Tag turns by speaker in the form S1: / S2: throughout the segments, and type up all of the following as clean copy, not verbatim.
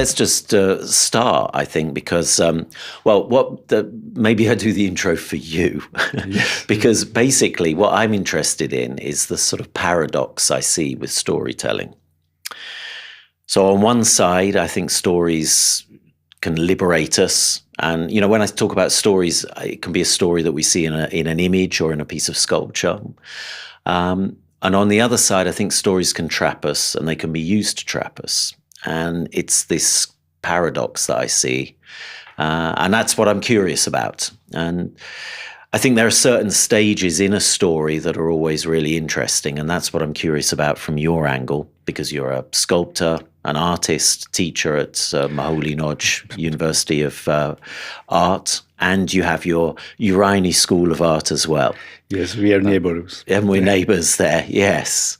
S1: let's just start, I think, because, maybe I do the intro for you.
S2: Yes.
S1: Because basically what I'm interested in is the sort of paradox I see with storytelling. So on one side, I think stories can liberate us. And, when I talk about stories, it can be a story that we see in an image or in a piece of sculpture. And on the other side, I think stories can trap us, and they can be used to trap us. And it's this paradox that I see. And that's what I'm curious about. And I think there are certain stages in a story that are always really interesting. And that's what I'm curious about from your angle, because you're a sculptor, an artist, teacher at Mohácsi University of Art, and you have your Uraini School of Art as well.
S2: Yes, we are neighbors.
S1: And we're neighbors there, yes.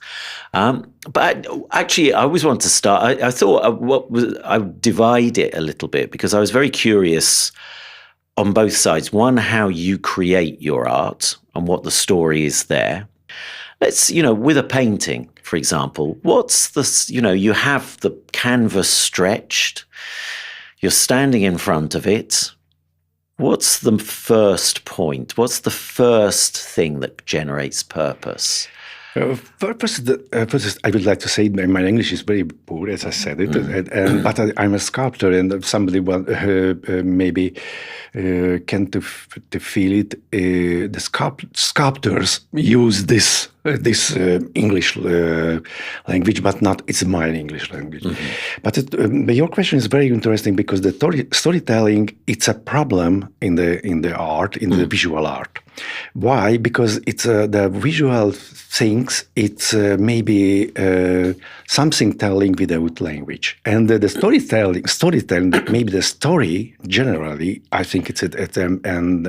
S1: But actually, I always want to start. I thought I would divide it a little bit, because I was very curious on both sides. One, how you create your art and what the story is there. Let's, with a painting, for example, what's the, you have the canvas stretched, you're standing in front of it. What's the first point? What's the first thing that generates purpose?
S2: First, I would like to say my English is very poor, as I said it, but I'm a sculptor, and somebody maybe can to feel it. The sculptors use this English language, but not it's my English language. But your question is very interesting, because the storytelling, it's a problem in the art, in the visual art. Why? Because it's the visual things. It's maybe something telling without language, and the storytelling. Maybe the story generally, I think it's a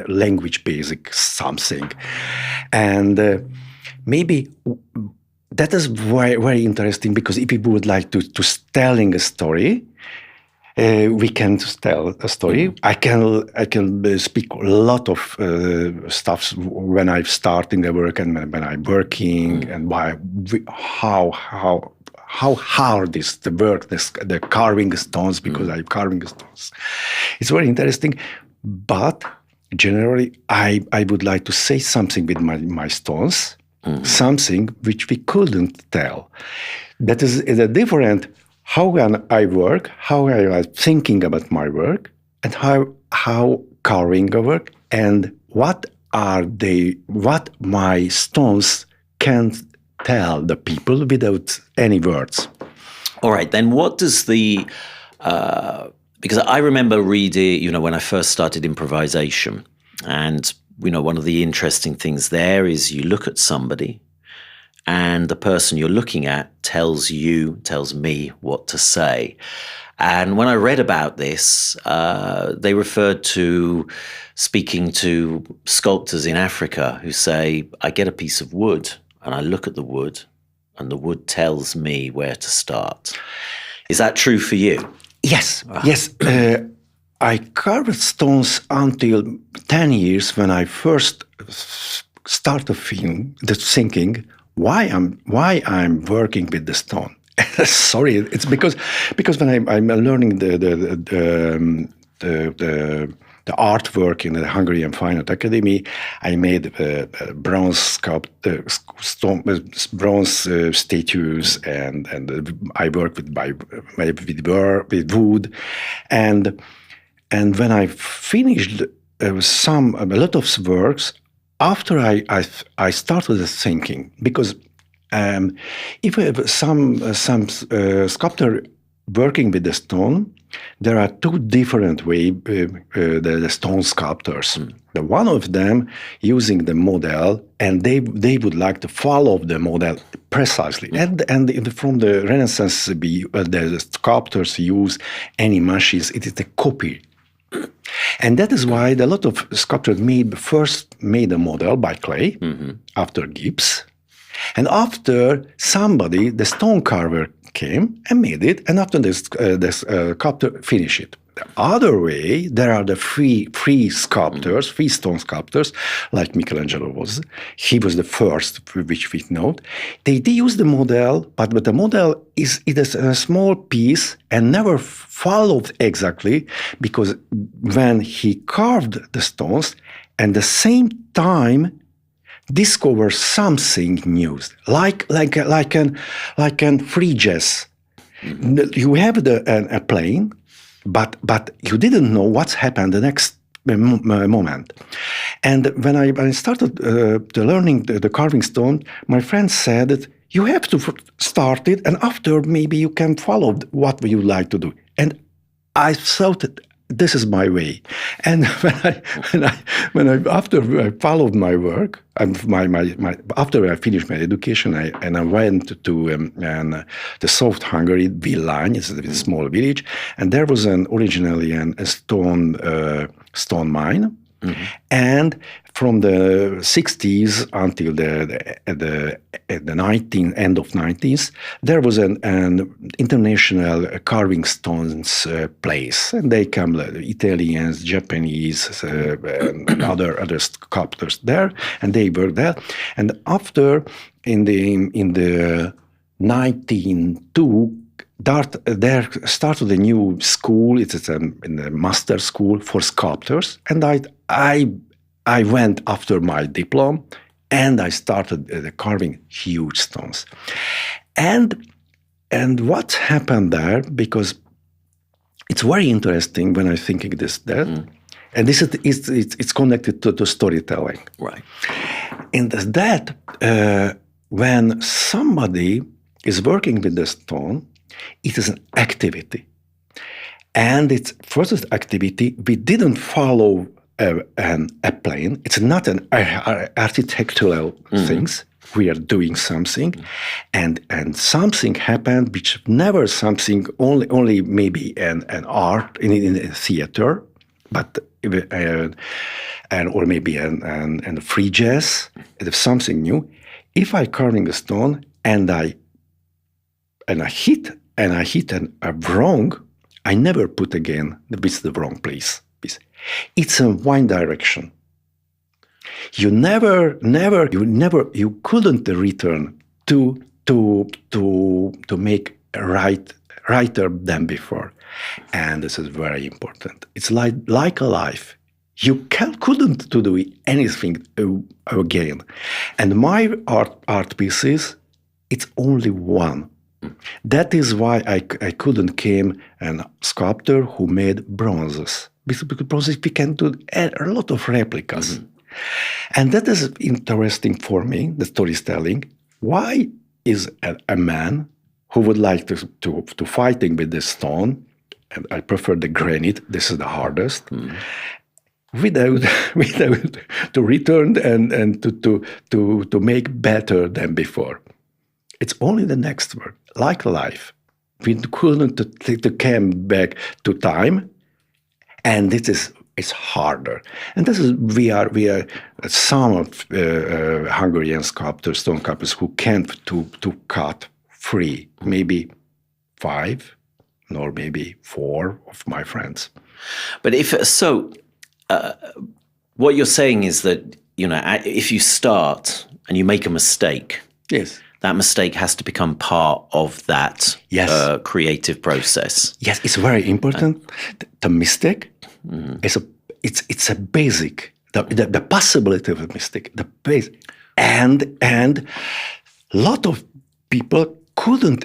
S2: language basic something, and maybe that is very interesting, because if people would like to telling a story. We can tell a story. I can speak a lot of stuff when I'm starting the work and when I'm working, and how hard is the work, the carving stones, because I'm carving stones. It's very interesting, but generally I would like to say something with my stones, something which we couldn't tell. That is a different. How can I work? How I am thinking about my work, and how carving a work, and what my stones can tell the people without any words.
S1: All right, then what does because I remember reading, when I first started improvisation, and one of the interesting things there is you look at somebody, and the person you're looking at tells me what to say. And when I read about this, they referred to speaking to sculptors in Africa who say, I get a piece of wood and I look at the wood, and the wood tells me where to start. Is that true for you?
S2: Yes, yes. I carved stones until 10 years, when I first started thinking, why I'm working with the stone. Sorry, it's because when I'm learning the artwork in the Hungarian Fine Art Academy, I made bronze statues, and I work with wood, and when I finished a lot of works. After I started thinking, because if we have some sculptor working with the stone, there are two different ways the stone sculptors. The one of them using the model, and they would like to follow the model precisely. And from the Renaissance, the sculptors use any machines. It is a copy. And that is why a lot of sculptors first made a model by clay, after Gibbs, and after somebody, the stone carver came and made it, and after this, the sculptor finished it. The other way, there are the free sculptors, free stone sculptors, like Michelangelo was. He was the first, which we know. They use the model, but the model is a small piece and never followed exactly, because when he carved the stones, at the same time discover something new, like an free jazz. You have a plane, but you didn't know what's happened the next moment. And when I started learning the carving stone, my friend said that you have to start it, and after maybe you can follow what you like to do. And I thought that this is my way. And when I after I followed my work, after I finished my education, I went to the South Hungary, Villány. It's a small village, and there was originally a stone mine. Mm-hmm. And from the 60s until the end of 90s, there was an international carving stones place, and they come Italians, Japanese, and other sculptors there, and they were there. And after in the 1902. There started a new school. It's a master school for sculptors, and I went after my diploma, and I started carving huge stones. And what happened there, because it's very interesting when I thinking that, and this is it's connected to storytelling,
S1: right?
S2: And that when somebody is working with the stone, it is an activity. And its first activity, we didn't follow a plane. It's not an architectural things. We are doing something. And something happened which never something, only maybe an art in a theater, but or maybe a free jazz, something new. If I carving a stone and I hit and I'm wrong, I never put again with the wrong place. It's a one direction. You couldn't return to make righter than before. And this is very important. It's like a life. You couldn't do anything again. And my art pieces, it's only one. That is why I couldn't came a sculptor who made bronzes. Because bronzes we can do a lot of replicas. Mm-hmm. And that is interesting for me, the storytelling. Why is a man who would like to fighting with the stone, and I prefer the granite, this is the hardest, without to return and to make better than before. It's only the next word, like life. We couldn't to come back to time, and it's harder. And this is we are some of Hungarian sculptors, stone sculptors, who can't to cut free. Maybe 5, or maybe 4 of my friends.
S1: But what you're saying is that if you start and you make a mistake,
S2: yes.
S1: That mistake has to become part of that creative process.
S2: Yes, it's very important. The mistake is it's a basic. The possibility of a mistake, the base, and a lot of people couldn't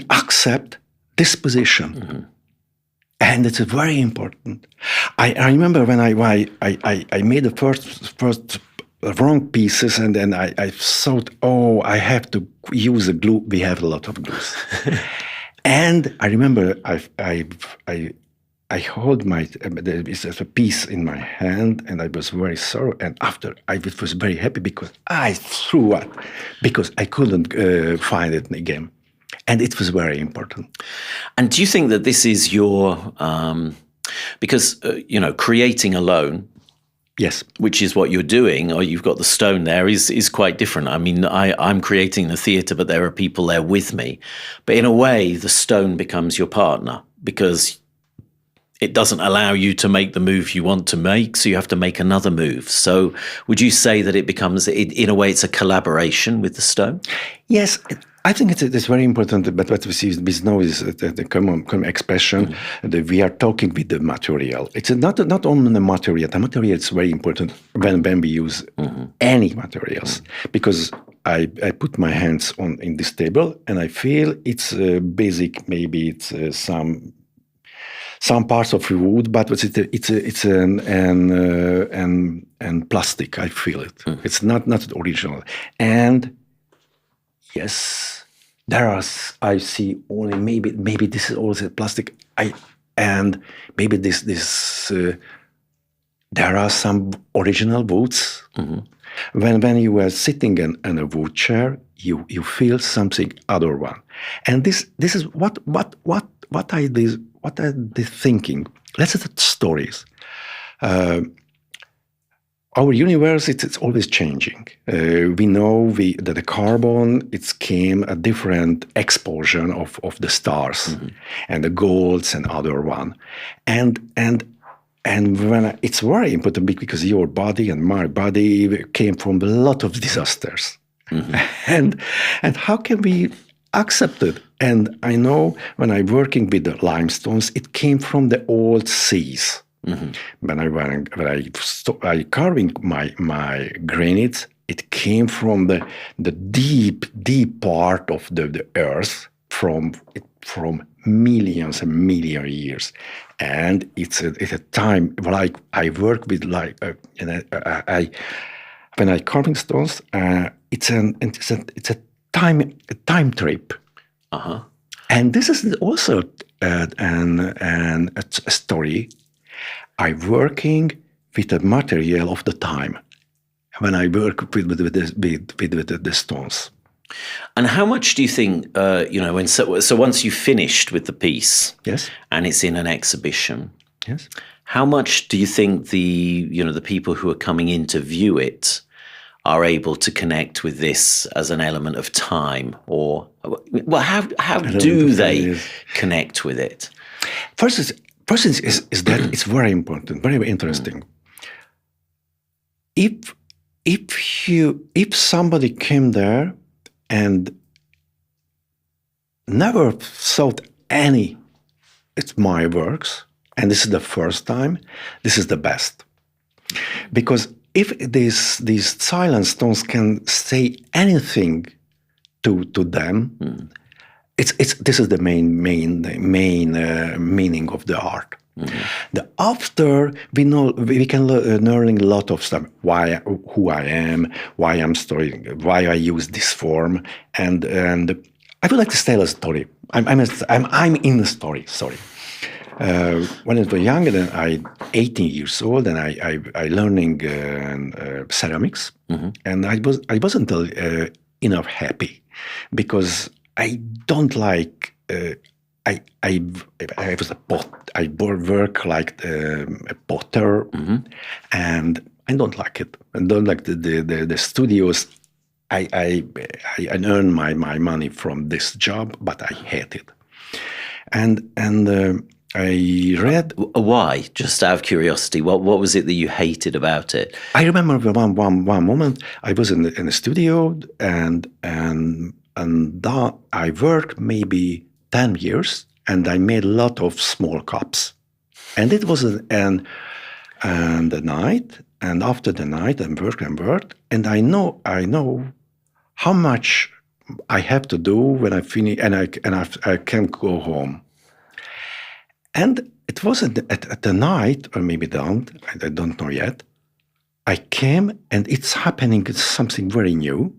S2: accept this position, and it's very important. I remember when I made the first wrong pieces, and then I thought, I have to use a glue. We have a lot of glues. And I remember I hold a piece in my hand, and I was very sorry. And after I was very happy because I threw it, because I couldn't find it again. And it was very important.
S1: And do you think that this is your, because, creating alone,
S2: yes,
S1: which is what you're doing, or you've got the stone there, is quite different. I mean, I'm creating the theatre, but there are people there with me. But in a way, the stone becomes your partner, because it doesn't allow you to make the move you want to make, so you have to make another move. So would you say that it becomes, in a way, it's a collaboration with the stone?
S2: Yes, I think it's very important. But what we see with snow is the common expression that we are talking with the material. It's not only the material. The material is very important when we use any materials, because I put my hands in this table and I feel it's basic. Maybe it's some parts of wood, but it's an plastic. I feel it. It's not original. And yes, I see only maybe this is also plastic. And maybe this there are some original woods. When you are sitting in a wood chair, you feel something other one. And this is what I did. What are they thinking? Let's look at stories. Our universe, it's always changing. We know that the carbon, it came a different explosion of the stars and the golds and other one. And when it's very important because your body and my body came from a lot of disasters. And how can we accept it? And I know when I'm working with the limestones, it came from the old seas. When I carving my granites, it came from the deep part of the earth from millions and millions of years. And it's a time like I work with when I carving stones, it's a time trip. And this is also a story. I'm working with the material of the time when I work with the stones.
S1: And how much do you think, so once you've finished with the piece,
S2: yes,
S1: and it's in an exhibition,
S2: yes,
S1: how much do you think the people who are coming in to view it are able to connect with this as an element of time, or how do they connect with it?
S2: First is that it's very important, very interesting. If somebody came there and never thought it's my works, and this is the first time, this is the best, because if these silent stones can say anything to them, this is the main meaning of the art. The after we can learn a lot of stuff. Who I am, why I'm story, why I use this form, and I would like to tell a story. I'm in the story. Sorry. When I was young, and I 18 years old, and I learning ceramics, and I wasn't enough happy because I don't like. I was a pot. I work like a potter, and I don't like it. I don't like the studios. I earn my money from this job, but I hate it. And I read.
S1: Why? Just out of curiosity, what was it that you hated about it?
S2: I remember one moment I was in the studio, and I worked maybe 10 years, and I made a lot of small cups. And it was the night, and after the night, I worked, and I know how much I have to do when I finish, and I can go home. And it was at the night, or maybe I don't know yet. I came, and it's happening. It's something very new.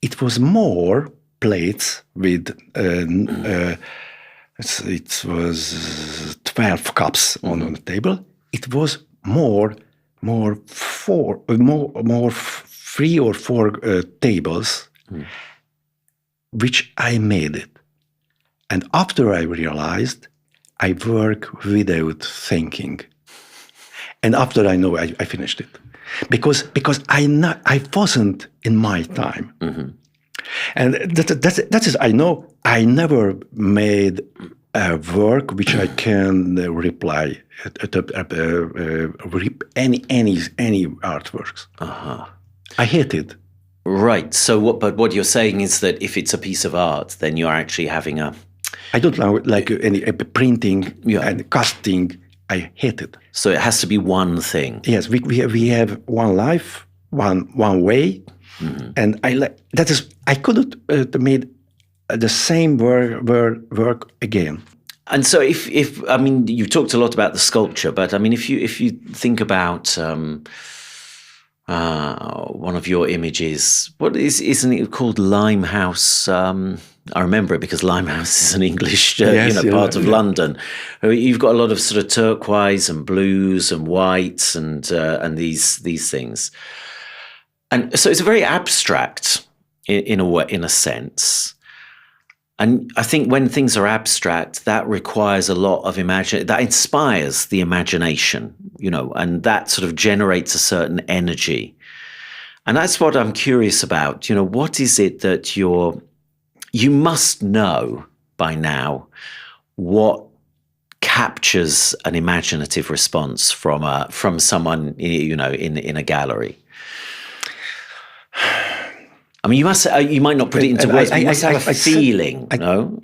S2: It was more plates with. It was 12 cups on the table. It was more 3 or 4 tables, which I made it. And after I realized, I work without thinking. And after I know, I finished it, because I wasn't in my time. And that is, I know I never made work which I can reply any artworks. I hate it.
S1: Right. So what you're saying is that if it's a piece of art, then you're actually having
S2: I don't like any printing and casting. I hate it.
S1: So it has to be one thing.
S2: Yes, we have one life, one way, and that is I couldn't made the same work again.
S1: And so if I mean, you talked a lot about the sculpture, but I mean, if you think about one of your images, isn't it called Limehouse? I remember it because Limehouse is an English part of London. You've got a lot of sort of turquoise and blues and whites and these things, and so it's very abstract in a sense. And I think when things are abstract, that requires a lot of that inspires the imagination, and that sort of generates a certain energy. And that's what I'm curious about. What is it that you must know by now what captures an imaginative response from someone, in a gallery? I mean, you might not put it into words, but you must have a feeling, no?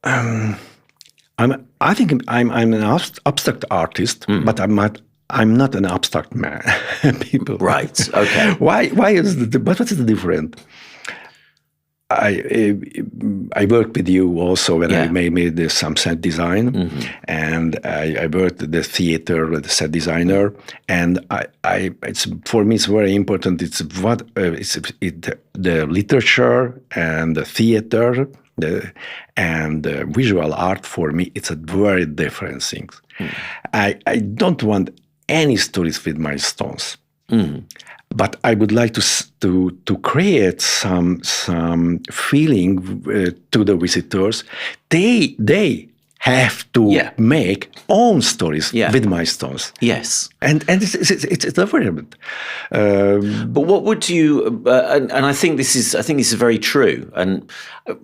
S2: I think I'm an abstract artist, but I'm not an abstract man. People,
S1: right? Okay.
S2: Why is what is the difference? I worked with you also when I made some set design, and I worked at the theater with the set designer, and it's for me it's very important. It's the literature and the theater and the visual art. For me, it's a very different things. I don't want any stories with my stones. But I would like to create some feeling to the visitors. They have to make own stories with my stones.
S1: Yes,
S2: and it's different.
S1: But what would you? And I think this is very true. And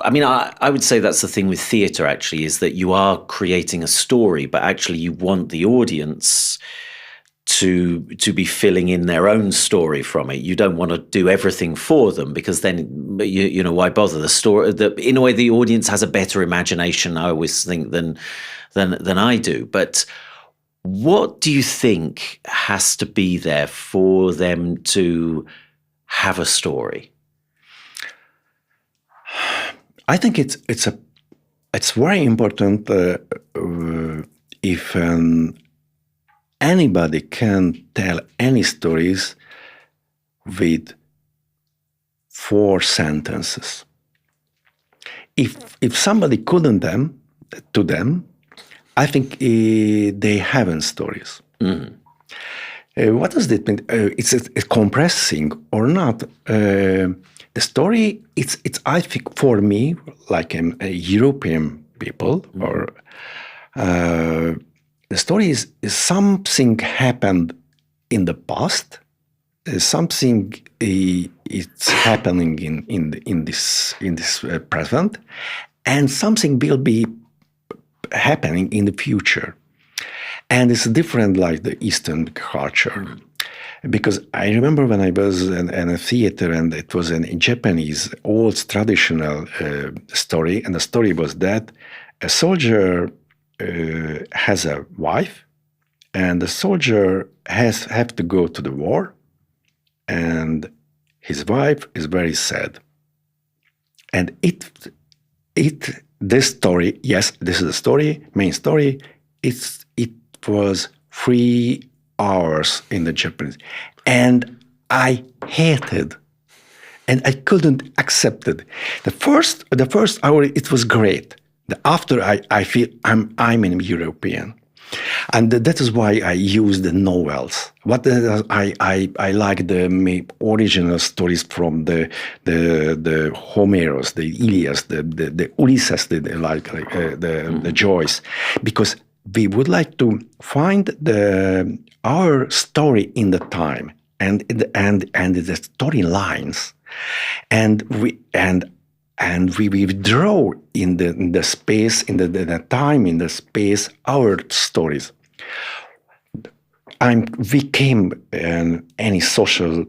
S1: I mean, I would say that's the thing with theatre. Actually, is that you are creating a story, but actually you want the audience to be filling in their own story from it. You don't want to do everything for them, because then why bother? The story, in a way, the audience has a better imagination, I always think, than I do. But what do you think has to be there for them to have a story?
S2: I think it's very important if anybody can tell any stories with 4 sentences. If somebody couldn't do them, I think they haven't stories. What does that mean? It's compressing or not? The story, it's I think for me, like a European people, or the story is something happened in the past, something it's happening in this present, and something will be happening in the future. And it's different like the Eastern culture. Because I remember when I was in a theater, and it was a Japanese old traditional story, and the story was that a soldier has a wife, and the soldier have to go to the war, and his wife is very sad. And this story, yes, this is the story, main story. It was 3 hours in the Japanese, and I hated, and I couldn't accept it. The first hour it was great. After I feel I'm an European, and that is why I use the novels. What I like the original stories from the Homeros, the Ilias, the Ulysses, the Joyce, because we would like to find our story in the time and the storylines, and and we withdraw in the space, in the time, in the space, our stories. We came in any social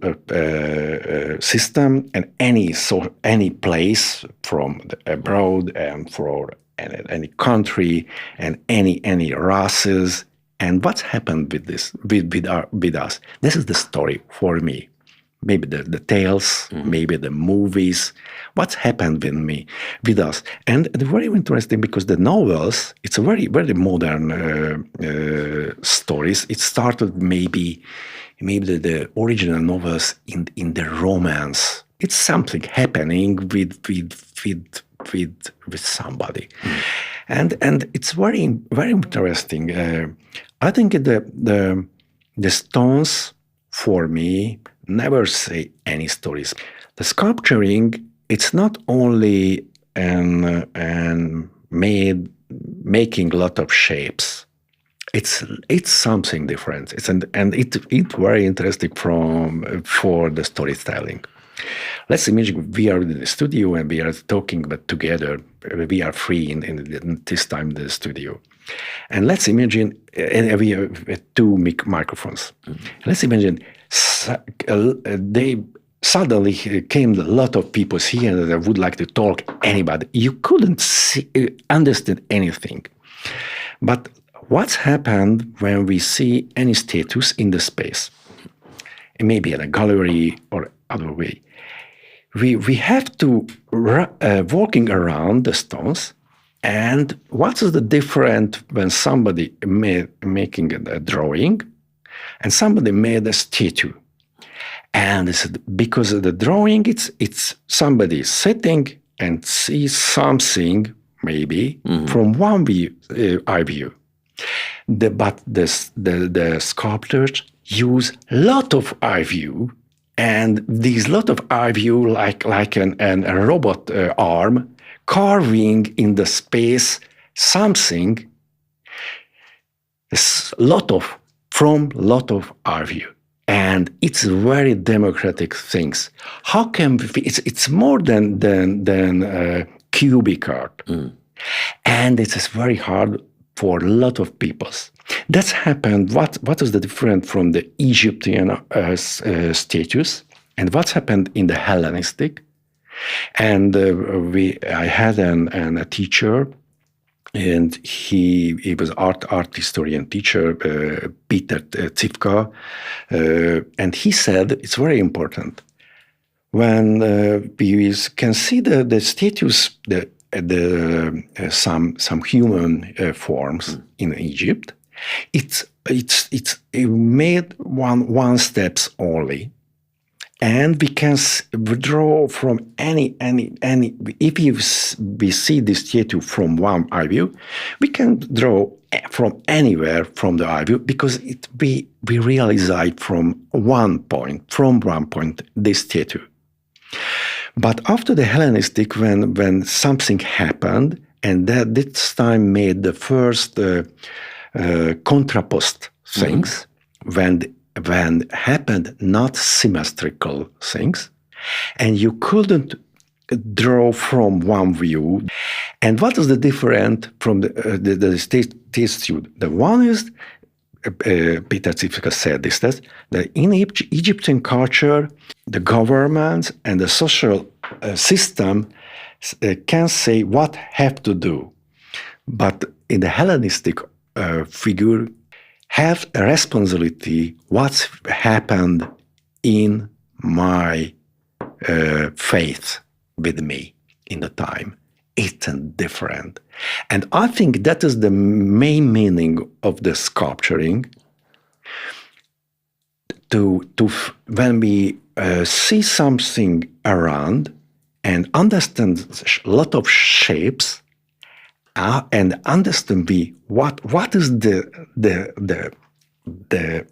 S2: system and any place from abroad and for any country and any races. And what's happened with this with us? This is the story for me. Maybe the tales, maybe the movies. What's happened with us? And it's very interesting because the novels, it's a very, very modern stories. It started maybe the original novels in the romance. It's something happening with somebody, and it's very, very interesting. I think the stones for me never say any stories. The sculpturing, it's not only making a lot of shapes. It's something different. It's very interesting for the storytelling. Let's imagine we are in the studio and we are talking, but together we are free in this time in the studio. And let's imagine we have two microphones. Let's imagine they suddenly came a lot of people here that would like to talk anybody. You couldn't understand anything. But what's happened when we see any status in the space? Maybe in a gallery or other way. We have to walking around the stones. And what is the difference when somebody making a drawing and somebody made a statue? And it's because of the drawing, it's somebody sitting and sees something maybe from one eye view. But the sculptors use a lot of eye view, and these lot of eye view like a robot arm carving in the space something. Lot of eye view. And it's very democratic things. How can we? It's more than cubic art, and it is very hard for a lot of peoples. That's happened. What is the difference from the Egyptian statues and what's happened in the Hellenistic? And I had a teacher. And he was art historian teacher, Peter Zivka, and he said it's very important when we can see the status, some human forms in Egypt. It's made one steps only. And we can withdraw from any. If we see this statue from one eye view, we can draw from anywhere from the eye view because we realize it from one point. This statue. But after the Hellenistic, when something happened, and that this time made the first contrapost things, when happened not symmetrical things, and you couldn't draw from one view. And what is the difference from the statue? The one is, Peter Zivka said this, that in Egyptian culture, the government and the social system can say what have to do. But in the Hellenistic figure, have a responsibility what's happened in my faith with me in the time. It's different. And I think that is the main meaning of the sculpturing. When we see something around and understand a lot of shapes, and understand what is the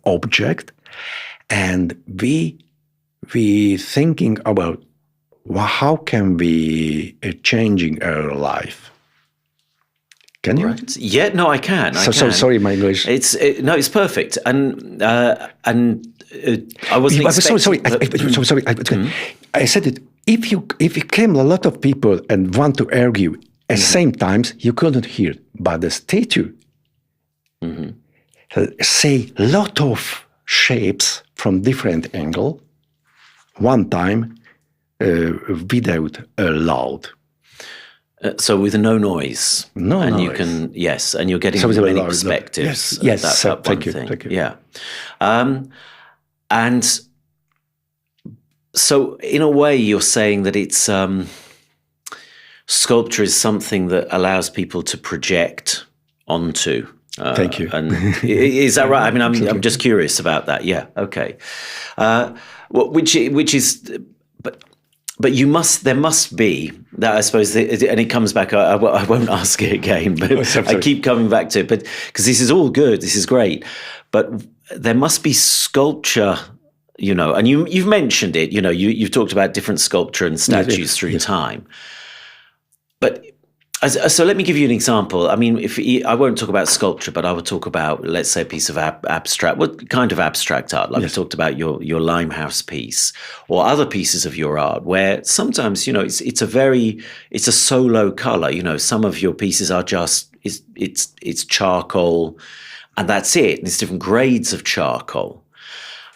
S2: object, and we thinking about how can we changing our life. Can you?
S1: Right. Yeah, no, I can.
S2: So sorry, my English.
S1: It's perfect, and I wasn't.
S2: Sorry. I said it if it came a lot of people and want to argue at the same times, you couldn't hear. But the statue say a lot of shapes from different angle, one time without a loud.
S1: So with no noise.
S2: No
S1: and
S2: noise.
S1: You can, yes, and you're getting
S2: So
S1: many
S2: loud,
S1: perspectives.
S2: Yes,
S1: that
S2: thank you.
S1: thing.
S2: Thank you.
S1: Yeah. And so in a way you're saying that it's sculpture is something that allows people to project onto.
S2: Thank you.
S1: And is that right? I mean, I'm just curious about that. Yeah. Okay. Which is, but there must be that, I suppose, and it comes back. I won't ask it again, but I keep coming back to it. But because this is all good, this is great, but there must be sculpture. And you've mentioned it. You've talked about different sculpture and statues through time. But so let me give you an example. I mean, I won't talk about sculpture, but I will talk about, let's say, a piece of abstract. What kind of abstract art? Like we talked about your Limehouse piece, or other pieces of your art, where sometimes it's a solo color. Some of your pieces are just it's charcoal, and that's it. There's different grades of charcoal.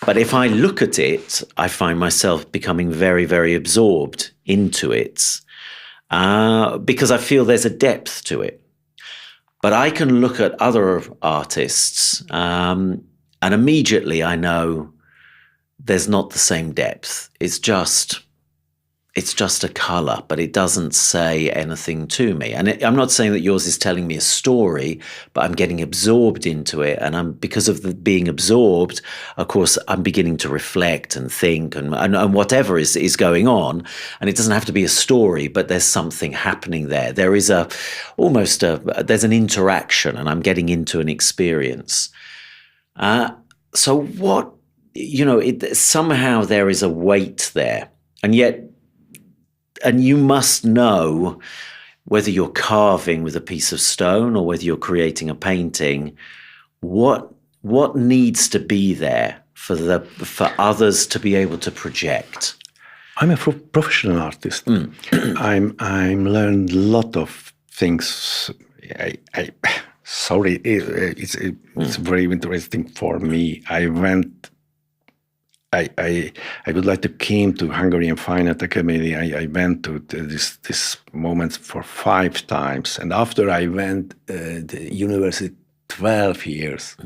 S1: But if I look at it, I find myself becoming very, very absorbed into it. Because I feel there's a depth to it. But I can look at other artists and immediately I know there's not the same depth. It's just a color, but it doesn't say anything to me. And I'm not saying that yours is telling me a story, but I'm getting absorbed into it. And because of being absorbed, of course, I'm beginning to reflect and think and whatever is going on. And it doesn't have to be a story, but there's something happening there. There is there's an interaction, and I'm getting into an experience. So what, somehow there is a weight there. And you must know, whether you're carving with a piece of stone or whether you're creating a painting, what needs to be there for others to be able to project.
S2: I'm a professional artist. I'm learned a lot of things. It's very interesting for me. I would like to came to Hungarian Fine Art Academy. I went to this moments for 5 times, and after I went to university 12 years.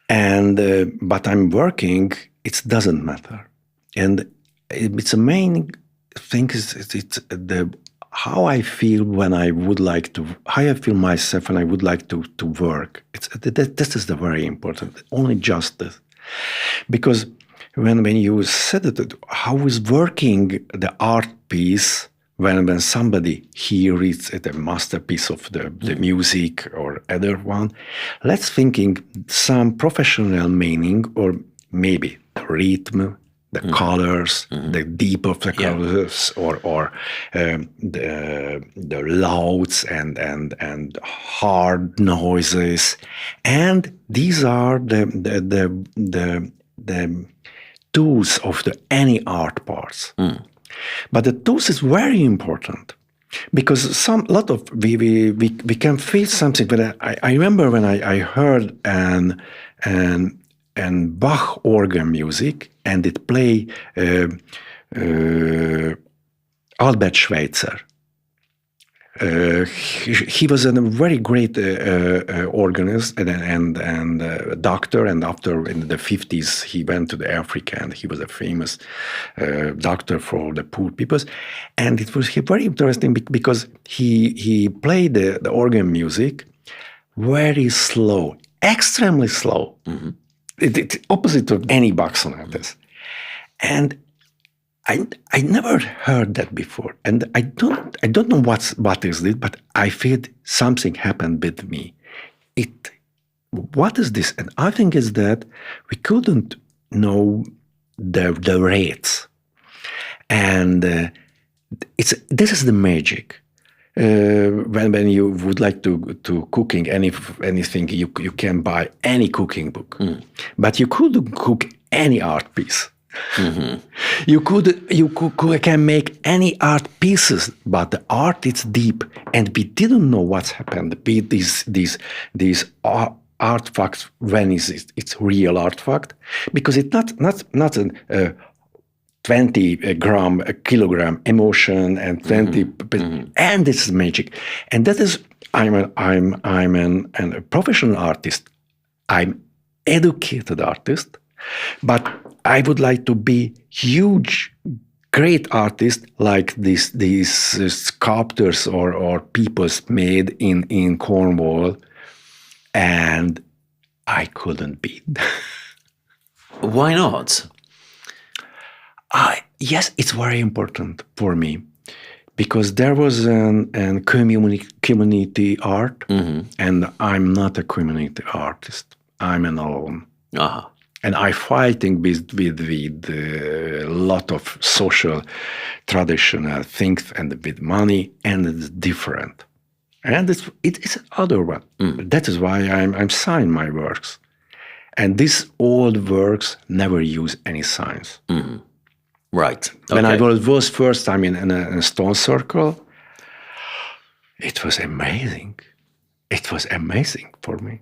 S2: And but I'm working. It doesn't matter, and it's the main thing is it's the how I feel when I would like to, how I feel myself when I would like to work. This is the very important. Only justice. Because when you said it, how is working the art piece when somebody hears it, a masterpiece of the music or other one, let's thinking some professional meaning, or maybe the rhythm, the colors, the deep of the colors, or the louds and hard noises, and these are the tools of any art parts. But the tools is very important, because we can feel something. But I remember when I heard an Bach organ music, and it play Albert Schweitzer. He was a very great organist and doctor, and after in the 50s he went to Africa, and he was a famous doctor for the poor peoples. And it was very interesting because he played the organ music very slow, extremely slow. It's opposite of any Bach sonatas. And I never heard that before, and I don't know what is it, but I feel something happened with me. What is this? And I think is that we couldn't know the rates, and this is the magic. When you would like to cooking anything, you can buy any cooking book, but you couldn't cook any art piece. can make any art pieces, but the art is deep, and we didn't know what's happened. Be these artifacts when it's real artifact, because it's not a 20 gram, a kilogram emotion and 20, and it's magic, and that is I'm a professional artist. I'm educated artist, but I would like to be huge, great artist like these sculptors or peoples made in Cornwall, and I couldn't be.
S1: Why not?
S2: Yes, it's very important for me, because there was an community art, and I'm not a community artist. I'm an alone.
S1: Uh-huh.
S2: And I'm fighting with a lot of social traditional things and with money, and it's different. And it's other one. That is why I'm signing my works. And these old works never use any signs.
S1: Right. Okay.
S2: When I was first time in a stone circle, it was amazing. It was amazing for me.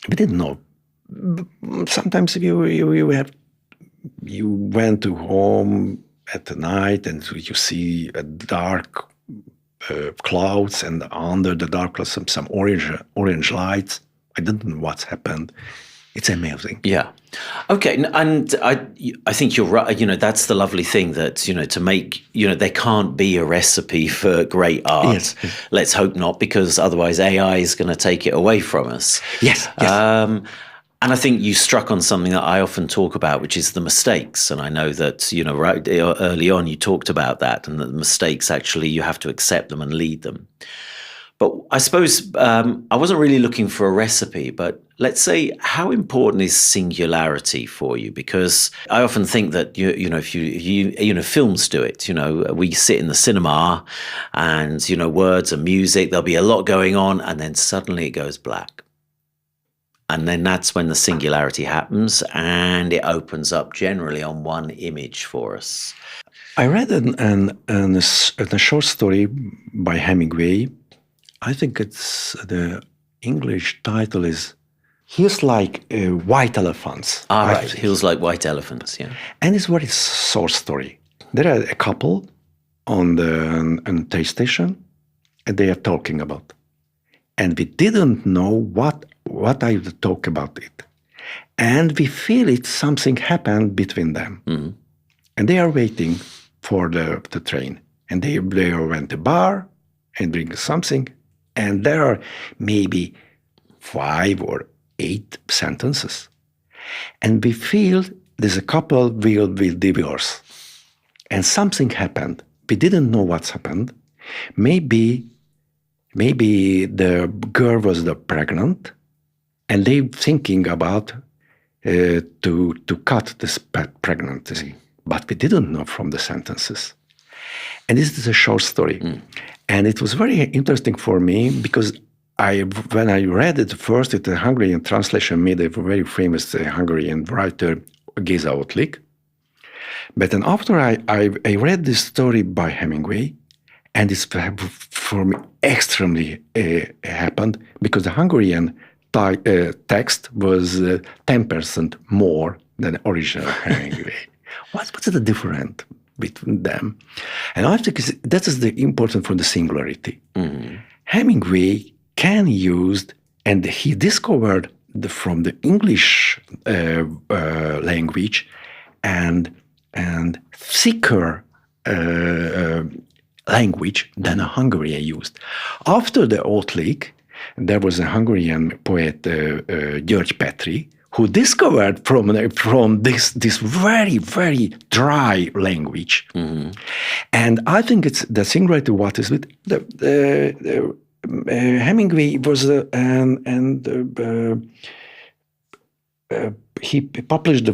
S2: We didn't know. Sometimes you went to home at the night and you see a dark clouds, and under the dark clouds some orange lights. I didn't know what's happened. It's amazing.
S1: Yeah. Okay. And I think you're right. That's the lovely thing, that, to make, there can't be a recipe for great art.
S2: Yes.
S1: Let's hope not, because otherwise AI is going to take it away from us.
S2: Yes.
S1: And I think you struck on something that I often talk about, which is the mistakes. And I know that, right early on, you talked about that, and that the mistakes, actually, you have to accept them and lead them. But I suppose I wasn't really looking for a recipe, but let's say, how important is singularity for you? Because I often think that, if films do it, we sit in the cinema and, words and music, there'll be a lot going on, and then suddenly it goes black. And then that's when the singularity happens, and it opens up generally on one image for us.
S2: I read a short story by Hemingway. I think it's the English title is "He's Like White Elephants."
S1: Right. He's Like White Elephants, yeah.
S2: And it's very short story. There are a couple on the train station, and they are talking about. And we didn't know what I would talk about it. And we feel something happened between them. And they are waiting for the train. And they went to a bar and bring something. And there are maybe 5 or 8 sentences. And we feel there's a couple will divorce. And something happened. We didn't know what's happened. Maybe the girl was pregnant, and they thinking about to cut this pregnancy, but we didn't know from the sentences. And this is a short story, and it was very interesting for me, because when I read it first, it's a Hungarian translation made a very famous Hungarian writer, Géza Ottlik. But then after I read this story by Hemingway, and it's for me extremely happened, because the Hungarian text was 10% more than the original Hemingway. What's the difference between them? And I think that is the important for the singularity. Hemingway can use, and he discovered from the English language and thicker language than a Hungarian used. After the Ottlik, there was a Hungarian poet, György Petri, who discovered from this very, very dry language. And I think it's the singularity what is with Hemingway was he published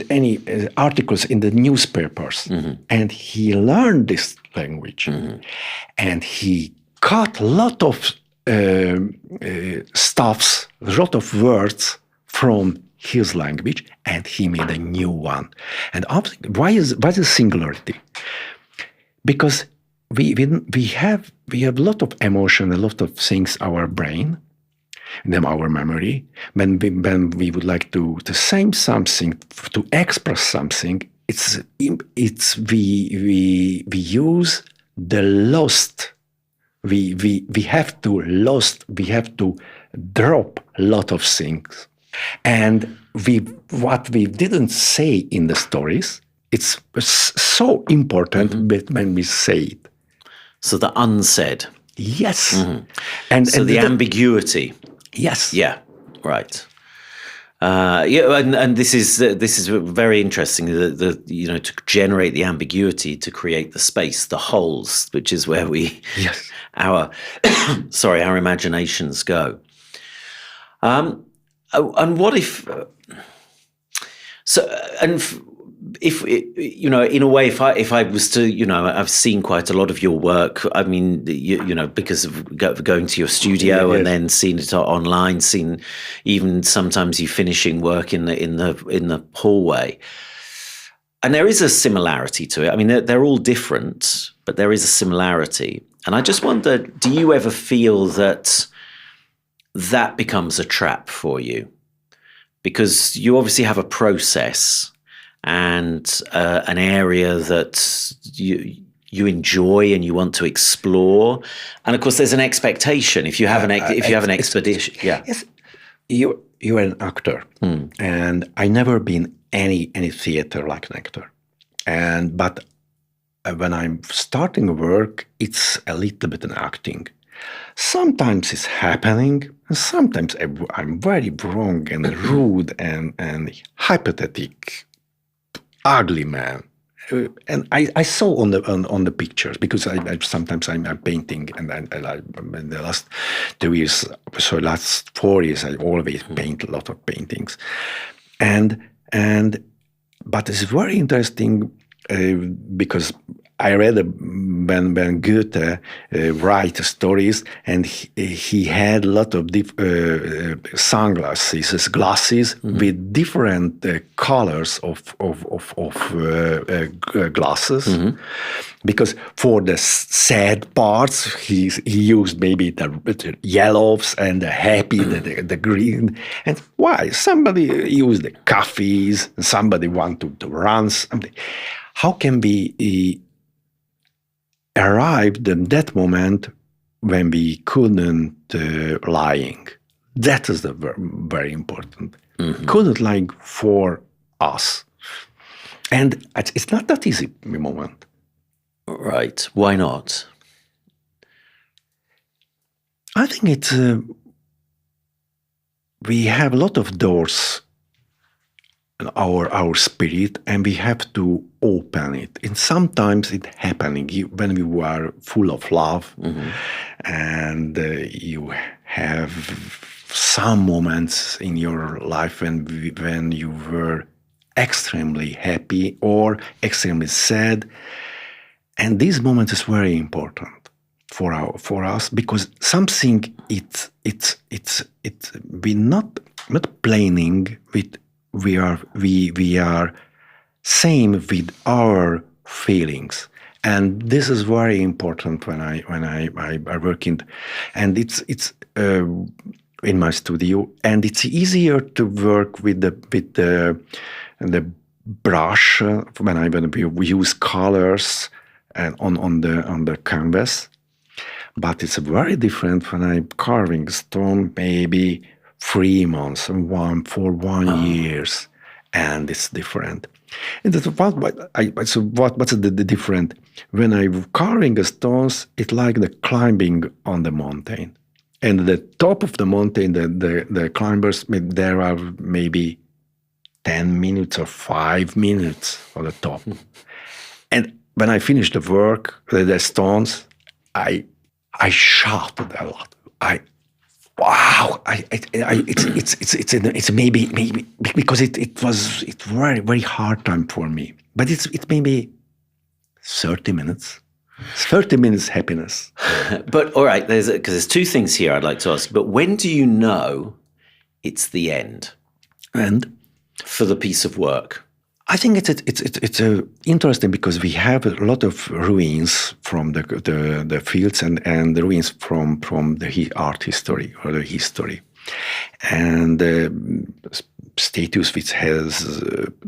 S2: any articles in the newspapers, and he learned this language, and he got a lot of stuffs, a lot of words from his language and he made a new one. And why is singularity? Because we have a lot of emotion, a lot of things, our brain, and then our memory. When we would like to say something, to express something, we use the lost. We have to drop a lot of things, and what we didn't say in the stories, it's so important when we say it.
S1: So the unsaid.
S2: Yes.
S1: Mm-hmm. And the ambiguity.
S2: Yes.
S1: Yeah. Right. And this is very interesting. To generate the ambiguity, to create the space, the holes, which is where our imaginations go. And what if? If in a way, if I was to, I've seen quite a lot of your work. I mean, because of going to your studio and then seeing it online, seen even sometimes you finishing work in the hallway, and there is a similarity to it. I mean, they're all different, but there is a similarity. And I just wonder, do you ever feel that becomes a trap for you? Because you obviously have a process and an area that you enjoy and you want to explore, and of course there's an expectation if you have an expedition.
S2: Yes, you are an actor, and I never been any theater like an actor, but when I'm starting work, it's a little bit an acting. Sometimes it's happening, and sometimes I'm very wrong and rude and hypothetic. Ugly man, and I saw on the pictures, because I sometimes I'm painting, and in the last 2 years, so last 4 years, I always paint a lot of paintings, but it's very interesting because I read when Goethe write stories, and he had a lot of sunglasses, glasses with different colors of glasses. Because for the sad parts, he used maybe the yellows and the happy, the green. And why? Somebody used the coffees, somebody wanted to run something. How can we arrived in that moment when we couldn't lying? That is the very important. Couldn't lie for us, and it's not that easy moment.
S1: Right? Why not?
S2: I think it's we have a lot of doors in our spirit, and we have to open it. And sometimes it's happening when we are full of love, and you have some moments in your life when you were extremely happy or extremely sad, and this moment is very important for us, because something it's we not planning with. We are same with our feelings, and this is very important when I work in, and it's in my studio, and it's easier to work with the brush when we use colors and on the canvas, but it's very different when I'm carving stone, maybe 3 months and 1 years, and it's different. And that's what's the different? When I'm carving the stones, it's like the climbing on the mountain, and the top of the mountain, the climbers, there are maybe 10 minutes or 5 minutes on the top, and when I finish the work, the stones, I shouted a lot. Wow! It's maybe because it's very very hard time for me. But it's maybe 30 minutes. 30 minutes happiness.
S1: But all right, there's 2 things here I'd like to ask. But when do you know it's the end?
S2: And
S1: for the piece of work?
S2: I think it's interesting because we have a lot of ruins from the fields and the ruins from the art history or the history, and statues which has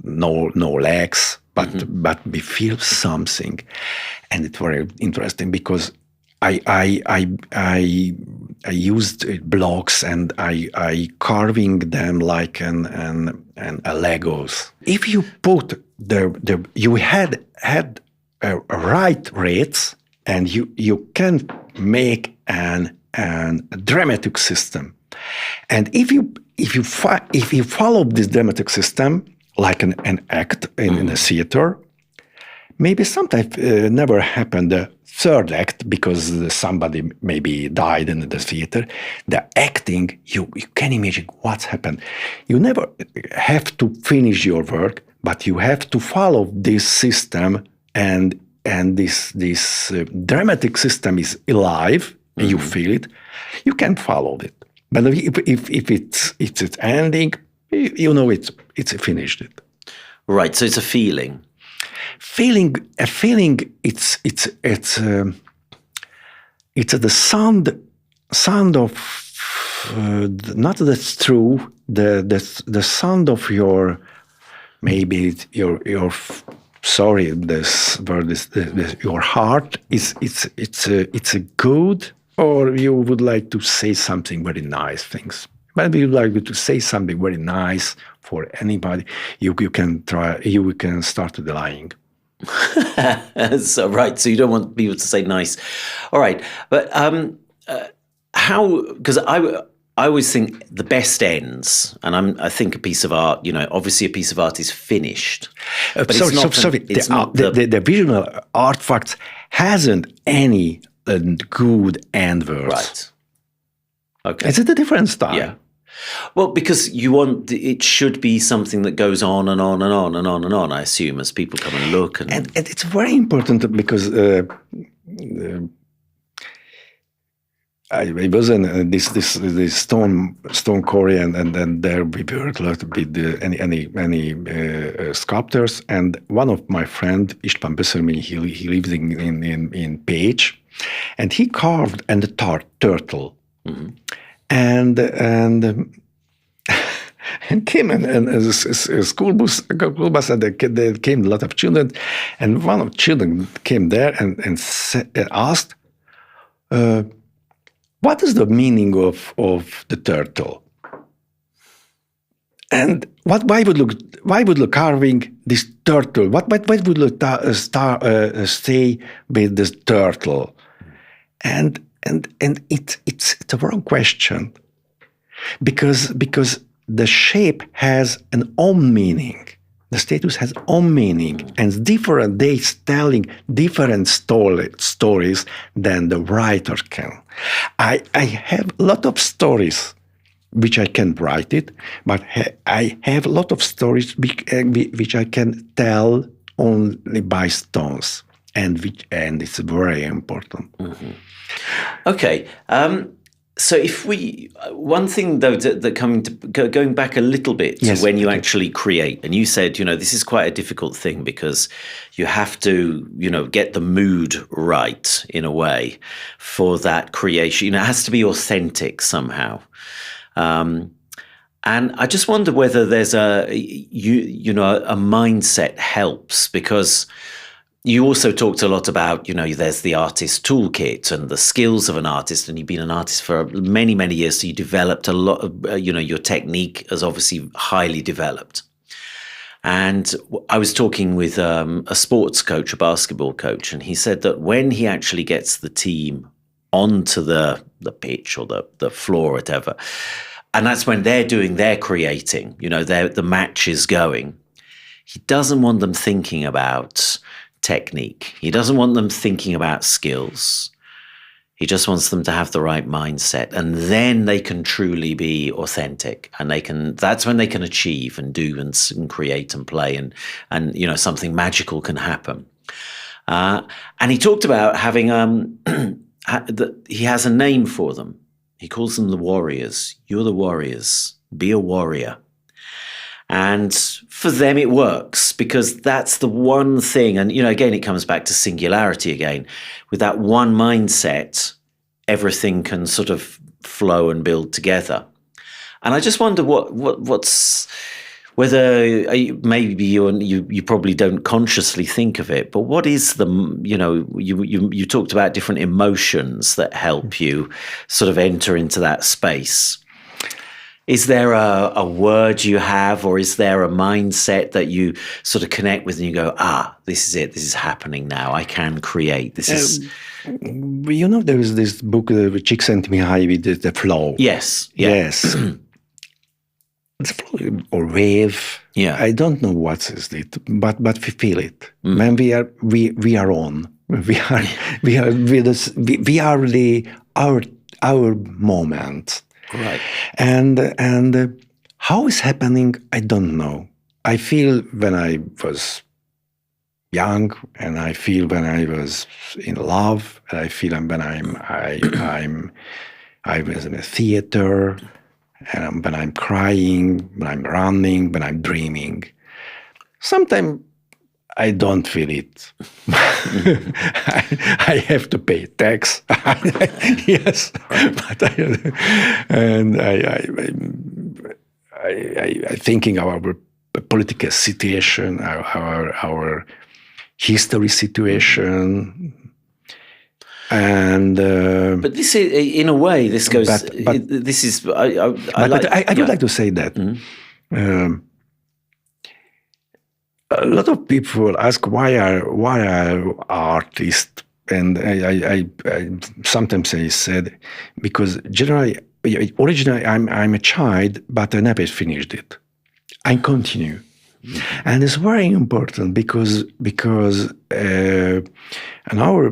S2: no legs, but we feel something, and it's very interesting because I used blocks and I carving them like a Legos. If you put you had a right rates, and you can make a dramatic system, and if you follow this dramatic system like an act in a theater, maybe sometimes never happened the third act because somebody maybe died in the theater. The acting, you can imagine what's happened. You never have to finish your work, but you have to follow this system, and this dramatic system is alive. And you feel it. You can follow it. But if it's ending, you know it's finished.
S1: Right. So it's a feeling.
S2: A feeling. It's the sound of not that's true. The sound of your maybe your sorry. This word is your heart is it's a good, or you would like to say something very nice things. Maybe you'd like to say something very nice for anybody. You can try. You can start the lying.
S1: So right, so you don't want people to say nice. All right, but how? Because I always think the best ends, and I think a piece of art. Obviously a piece of art is finished. But
S2: sorry. The visual artifact hasn't any good end words.
S1: Right. Okay.
S2: Is it a different style?
S1: Yeah. Well, because it should be something that goes on and on and on and on and on, I assume, as people come and look. And
S2: it's very important because I was in this stone quarry, and then there we worked a lot with any sculptors. And one of my friend, István Böszörmény, he lives in Pécs, and he carved a turtle. Mm-hmm. And came and a school bus, and there came a lot of children, and one of the children came there and asked, "What is the meaning of the turtle? And why would look carving this turtle? What would look stay with this turtle?" And it's a wrong question, because the shape has an own meaning. The status has own meaning, and different days telling different stories than the writer can. I have a lot of stories which I can write it, but I have a lot of stories which I can tell only by stones, and it's very important.
S1: Mm-hmm. Okay, so one thing though that going back a little bit to when you actually create, and you said, this is quite a difficult thing because you have to, get the mood right in a way for that creation. It has to be authentic somehow. And I just wonder whether there's a mindset helps, because you also talked a lot about, there's the artist toolkit and the skills of an artist, and you've been an artist for many, many years. So you developed a lot of, your technique is obviously highly developed. And I was talking with a sports coach, a basketball coach, and he said that when he actually gets the team onto the pitch or the floor or whatever, and that's when they're doing their creating, the match is going, he doesn't want them thinking about technique. He doesn't want them thinking about skills. He just wants them to have the right mindset, and then they can truly be authentic, and that's when they can achieve and do and create and play, and something magical can happen. And he talked about having he has a name for them. He calls them the warriors. You're the warriors. Be a warrior. And for them, it works because that's the one thing. And, again, it comes back to singularity again. With that one mindset, everything can sort of flow and build together. And I just wonder what's whether maybe you probably don't consciously think of it, but what is you talked about different emotions that help you sort of enter into that space. Is there a word you have, or is there a mindset that you sort of connect with and you go, this is it, this is happening now, I can create, this is...
S2: There is this book, Csikszentmihalyi, with the flow.
S1: Yes. Yeah.
S2: Yes. The flow or wave.
S1: Yeah.
S2: I don't know what is it, but we feel it. When we are on. We are really our moment.
S1: Right.
S2: And how it's happening, I don't know. I feel when I was young, and I feel when I was in love, and I feel when I was in a theater, and when I'm crying, when I'm running, when I'm dreaming. Sometimes I don't feel it. I have to pay tax. Yes, but I thinking of our political situation, our history situation, and
S1: but this is, in a way, this goes.
S2: But
S1: this is.
S2: I would like to say that. A lot of people ask why are artists, and I sometimes I said because originally I'm a child, but I never finished it. I continue, and it's very important because in our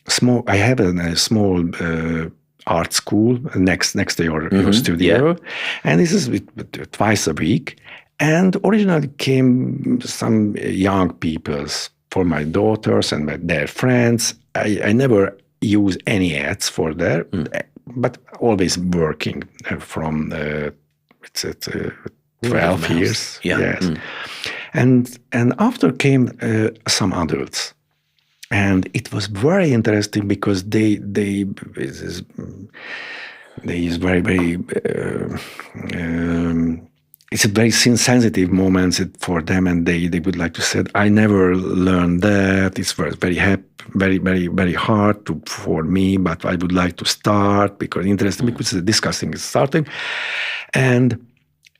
S2: small, I have a small art school next to your studio, and this is twice a week. And originally came some young people for my daughters and their friends. I never use any ads for there, but always working from 12 years.
S1: Yeah.
S2: Yes. And after came some adults. And it was very interesting because they is very, very it's a very sensitive moment for them, and they would like to say, I never learned that. It's very very, very, very hard for me, but I would like to start because interesting, because the discussing is starting. And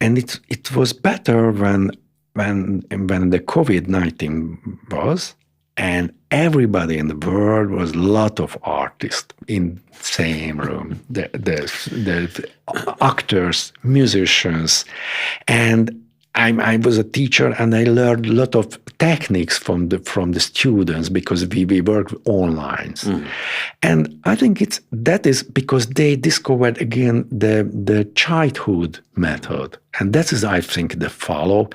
S2: it was better when the COVID-19 was, and everybody in the world was a lot of artists in same room, the actors, musicians, and I was a teacher, and I learned a lot of techniques from the students because we worked online, and I think that is because they discovered again the childhood method, and that is, I think, the follow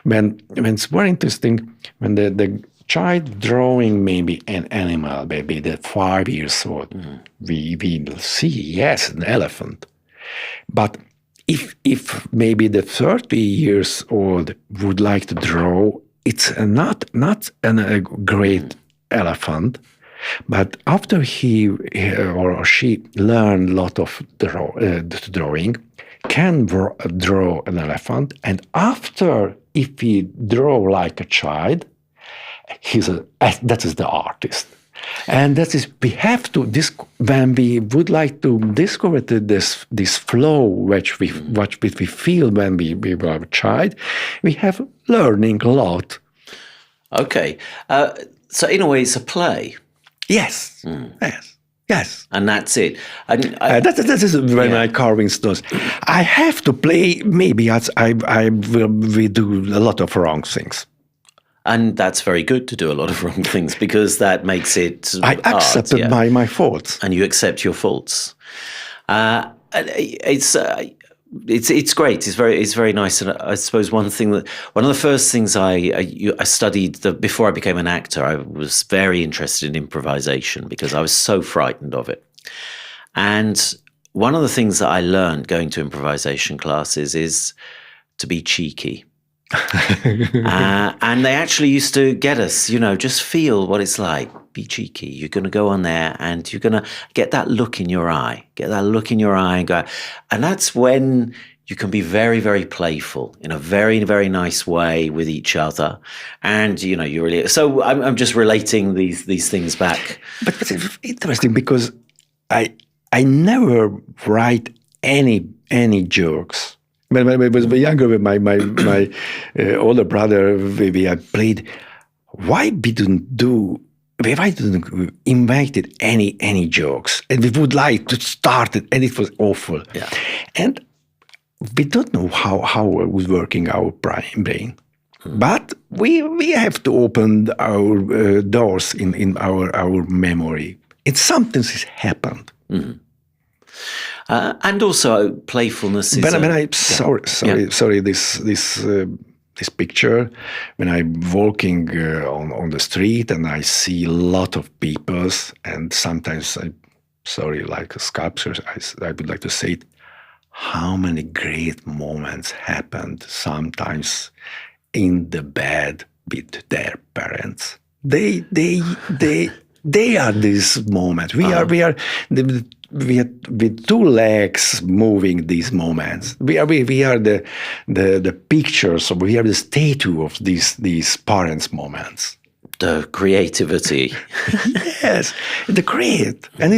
S2: when it's very interesting when the child drawing maybe an animal, maybe the 5 years old, we will see, yes, an elephant. But if maybe the 30 years old would like to draw, it's not a great elephant, but after he or she learned a lot of drawing, can draw an elephant, and after, if he draw like a child, that is the artist. And that is, we have to, when we would like to discover this flow which we feel when we were a child, we have learning a lot.
S1: Okay. So in a way, it's a play.
S2: Yes. Yes.
S1: And that's it. And
S2: that is when my carvings does. I have to play, maybe we do a lot of wrong things.
S1: And that's very good to do a lot of wrong things because that makes it
S2: I accepted my faults.
S1: And you accept your faults. It's great. It's very nice. And I suppose one of the first things I studied before I became an actor, I was very interested in improvisation because I was so frightened of it. And one of the things that I learned going to improvisation classes is to be cheeky. And they actually used to get us, just feel what it's like. Be cheeky. You're going to go on there and you're going to get that look in your eye. Get that look in your eye and go. And that's when you can be very, very playful in a very, very nice way with each other. And, you really... So I'm just relating these things back.
S2: But it's interesting because I never write any jokes. When I was younger, with my older brother, we had played. Why didn't invented any jokes? And we would like to start it, and it was awful.
S1: Yeah.
S2: And we don't know how it was working our brain. But we have to open our doors in our memory. And something has happened.
S1: Mm. And also playfulness is.
S2: Sorry. This picture, when I'm walking on the street and I see a lot of people, and sometimes like a sculptor, I would like to say it. How many great moments happened sometimes in the bed with their parents. They are this moment. We are with two legs moving these moments. We are the pictures. So we are the statue of these parents' moments.
S1: The creativity.
S2: Yes, the create, and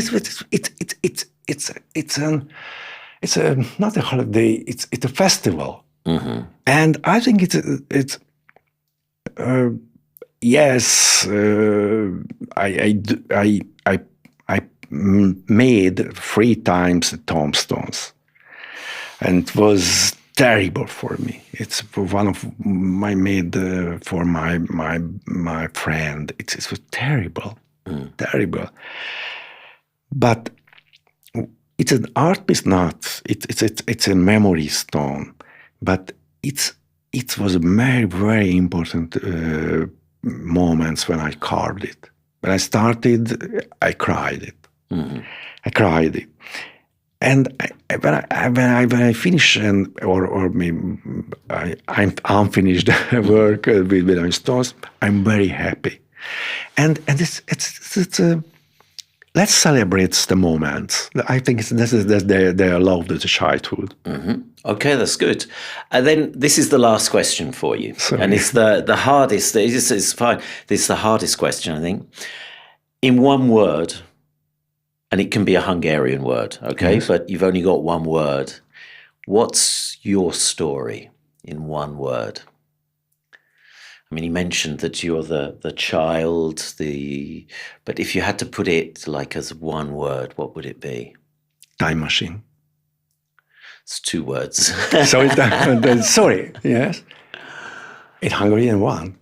S2: it's not a holiday. It's a festival, and I think it's. Yes, I made 3 times the tombstones, and it was terrible for me. It's one of my made for my friend. It was terrible, terrible. But it's an art piece, not. It's a memory stone, but it was a very, very important moments when I carved it. When I started, I cried it. I cried it, and when I finish or maybe I'm unfinished work with my stones, I'm very happy, and it's let's celebrate the moments. I think that's their love of the childhood.
S1: Okay, that's good. And then this is the last question for you.
S2: Sorry.
S1: And it's the hardest. It's fine. This is the hardest question, I think. In one word, and it can be a Hungarian word, okay?
S2: Yes.
S1: But you've only got one word. What's your story in one word? I mean, he mentioned that you're the child, but if you had to put it like as one word, what would it be?
S2: Time machine.
S1: It's 2 words.
S2: Sorry, yes. In Hungarian one.